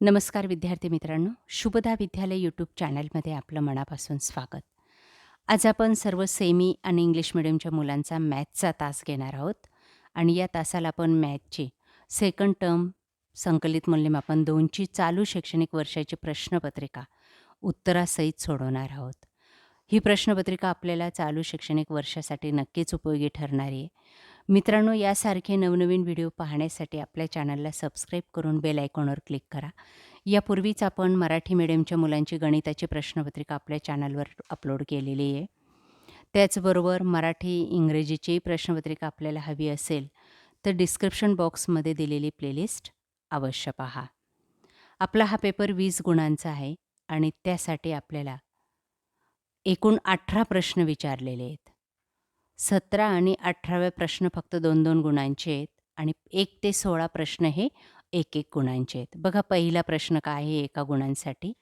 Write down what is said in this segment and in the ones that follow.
नमस्कार विद्यार्थी मित्रांनो, शुभदा विद्यालय यूट्यूब चॅनलमध्ये आपलं मनापासून स्वागत. आज आपण सर्व सेमी आणि इंग्लिश मिडियमच्या मुलांचा मॅथचा तास घेणार आहोत आणि या तासाला आपण मॅथची सेकंड टर्म संकलित मूल्यमापन 2ची चालू शैक्षणिक वर्षाची प्रश्नपत्रिका उत्तरासहित सोडवणार आहोत. ही प्रश्नपत्रिका आपल्याला चालू शैक्षणिक वर्षासाठी नक्कीच उपयोगी ठरणार आहे. मित्रांनो, यासारखे नवनवीन व्हिडिओ पाहण्यासाठी आपल्या चॅनलला सबस्क्राईब करून बेल आयकॉनवर क्लिक करा. यापूर्वीच आपण मराठी मीडियमच्या मुलांची गणिताची प्रश्नपत्रिका आपल्या चॅनलवर अपलोड केलेली आहे. त्याचबरोबर मराठी इंग्रजीची प्रश्नपत्रिका आपल्याला हवी असेल तर डिस्क्रिप्शन बॉक्समध्ये दिलेली प्लेलिस्ट अवश्य पहा. आपला हा पेपर 20 गुणांचा आहे आणि त्यासाठी आपल्याला एकूण 18 प्रश्न विचारलेले आहेत. 17 आणि 18व्या प्रश्न फक्त 2-2 गुणांचे आहेत आणि 1 ते 16 प्रश्न हे 1-1 गुणांचे आहेत. बघा, पहिला प्रश्न काय आहे एका गुणांसाठी.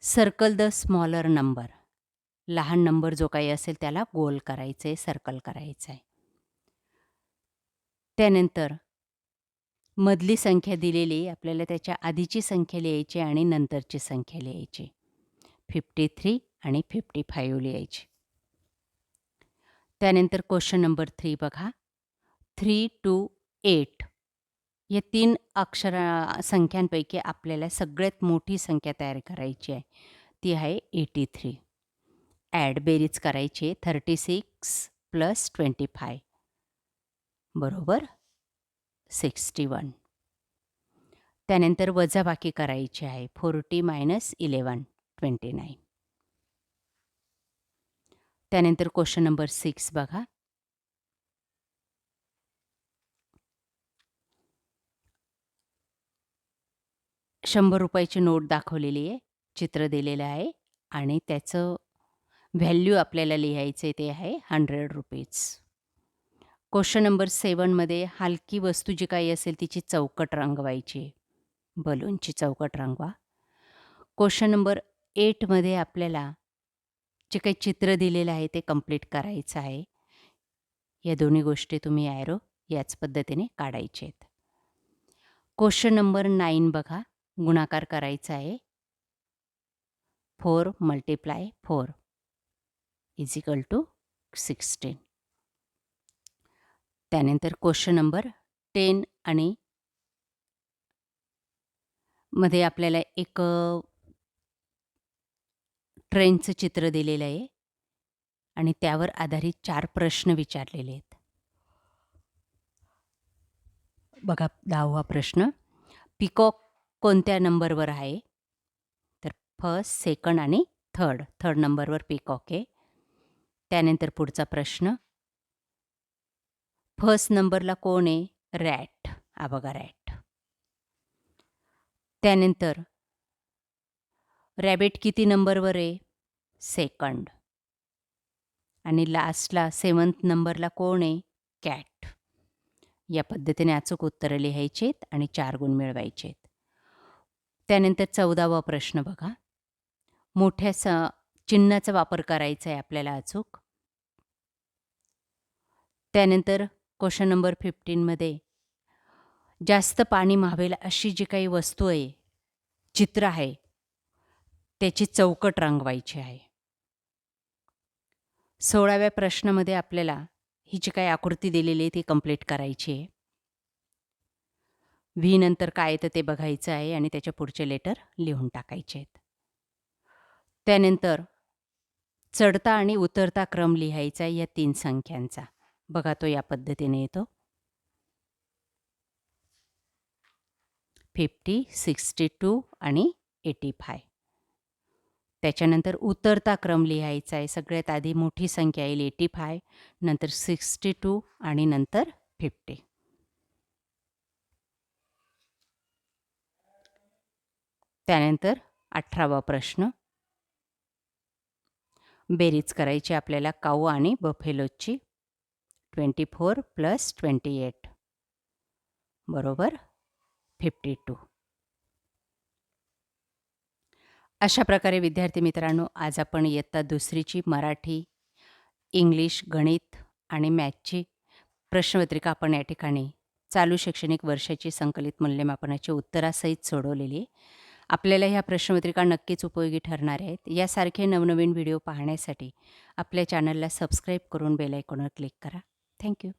Circle the smaller number. लहान नंबर जो काही असेल त्याला गोल करायचं आहे, सर्कल करायचं आहे. त्यानंतर मधली संख्या दिलेली, आपल्याला त्याच्या आधीची संख्या लिहायची आणि नंतरची संख्या लिहायची. 53 आणि 55 लिहायची. त्यानंतर क्वेश्चन नंबर 3 बघा. 3 to 8 या 3 संख्यांपैकी आपल्याला सगळ्यात मोठी संख्या तयार करायची आहे. ती आहे 83. ॲड बेरीज करायची आहे. 36 + 25 बरोबर 61. त्यानंतर वजाबाकी करायची आहे. 40 - 11 29. त्यानंतर क्वेश्चन नंबर 6 बघा. ₹100ची नोट दाखवलेली आहे, चित्र दिलेलं आहे आणि त्याचं व्हॅल्यू आपल्याला लिहायचे ते आहे ₹100. क्वेश्चन नंबर 7मध्ये हलकी वस्तू जी काही असेल तिची चौकट रंगवायची आहे. बलूनची चौकट रंगवा. क्वेश्चन नंबर 8मध्ये आपल्याला जे काही चित्र दिलेलं आहे ते कंप्लीट करायचं आहे. या दोन्ही गोष्टी तुम्ही ॲरो याच पद्धतीने काढायचे आहेत. क्वेश्चन नंबर 9 बघा. गुणाकार करायचा आहे. 4 × 4 = 16. त्यानंतर क्वेश्चन नंबर 10 आणि मध्ये आपल्याला एक ट्रेनचं चित्र दिलेलं आहे आणि त्यावर आधारित 4 प्रश्न विचारलेले आहेत. बघा, 10वा प्रश्न. पिकॉक कोणत्या नंबरवर आहे? तर फर्स्ट, सेकंड आणि थर्ड नंबरवर पिकॉक आहे. त्यानंतर पुढचा प्रश्न. फर्स्ट नंबरला कोण आहे? रॅट. हा बघा, रॅट. त्यानंतर रॅबिट किती नंबरवर आहे? सेकंड. आणि लास्टला 7th नंबरला कोण आहे? कॅट. या पद्धतीने अचूक उत्तरं लिहायची आहेत आणि 4 गुण मिळवायचे आहेत. त्यानंतर 14वा प्रश्न बघा. मोठ्या चिन्हाचा वापर करायचा आहे आपल्याला अचूक. त्यानंतर क्वेश्चन नंबर 15मध्ये जास्त पाणी मावेल अशी जी काही वस्तू आहे, चित्र आहे, त्याची चौकट रंगवायची आहे. 16व्या प्रश्नामध्ये आपल्याला ही जी काही आकृती दिलेली आहे ती कंप्लीट करायची आहे. व्ही नंतर काय येतं ते बघायचं आहे आणि त्याच्या पुढचे लेटर लिहून टाकायचे आहेत. त्यानंतर चढता आणि उतरता क्रम लिहायचा आहे या 3 संख्यांचा. बघा, तो या पद्धतीने येतो. 50, 62 आणि 85. त्याच्यानंतर उतरता क्रम लिहायचा आहे. सगळ्यात आधी मोठी संख्या येईल 85, नंतर 62 आणि नंतर 50. त्यानंतर 18वा प्रश्न. बेरीज करायची आपल्याला काऊ आणि बफेलोची. 24 + 28 बरोबर 52. अशा प्रकारे विद्यार्थी मित्रांनो, आज आपण इयत्ता 2रीची मराठी, इंग्लिश, गणित आणि मॅथची प्रश्नपत्रिका आपण या ठिकाणी चालू शैक्षणिक वर्षाची संकलित मूल्यमापनाची उत्तरासहित सोडवलेली आहे. आपल्याला ह्या प्रश्नपत्रिका नक्कीच उपयोगी ठरणार आहेत. यासारखे नवनवीन व्हिडिओ पाहण्यासाठी आपल्या चॅनलला सबस्क्राईब करून बेल आयकॉनवर क्लिक करा. Thank you.